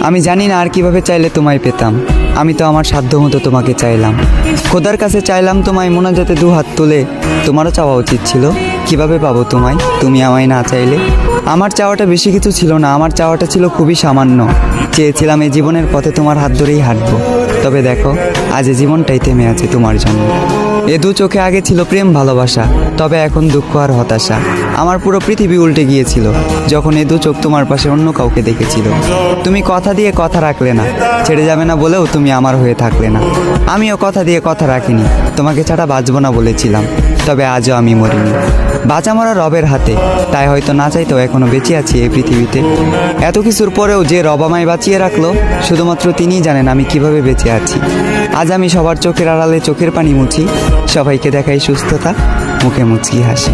আমি জানি না আর কিভাবে চাইলে তোমায় পেতাম। আমি তো আমার সাধ্য মতো তোমাকে চাইলাম, খোদার কাছে চাইলাম তোমায় মোনাজাতে দু হাত তুলে। তোমারও চাওয়া উচিত ছিল, কিভাবে পাবো তোমায় তুমি আমায় না চাইলে। আমার চাওয়াটা বেশি কিছু ছিল না, আমার চাওয়াটা ছিল খুবই সামান্য। চেয়েছিলাম এই জীবনের পথে তোমার হাত ধরেই হাঁটবো, তবে দেখো আজ এই জীবনটাই থেমে আছে তোমার জন্য। এ দু চোখে আগে ছিল প্রেম ভালোবাসা, তবে এখন দুঃখ আর হতাশা। আমার পুরো পৃথিবী উল্টে গিয়েছিল যখন এ দু চোখ তোমার পাশে অন্য কাউকে দেখেছিল। তুমি কথা দিয়ে কথা রাখলে না, ছেড়ে যাবে না বলেও তুমি আমার হয়ে থাকলে না। আমিও কথা দিয়ে কথা রাখিনি, তোমাকে ছাড়া বাঁচবো না বলেছিলাম, তবে আজও আমি মরিনি। বাঁচা মরা রবের হাতে, তাই হয়তো না চাইতেও এখনো বেঁচে আছি এই পৃথিবীতে। এত কিছুর পরেও যে রব আমায় বাঁচিয়ে রাখলো, শুধুমাত্র তিনিই জানেন আমি কিভাবে বেঁচে আছি। আজ আমি সবার চোখের আড়ালে চোখের পানি মুছি, সবাইকে দেখাই সুস্থতা, মুখে মুচকি হাসি।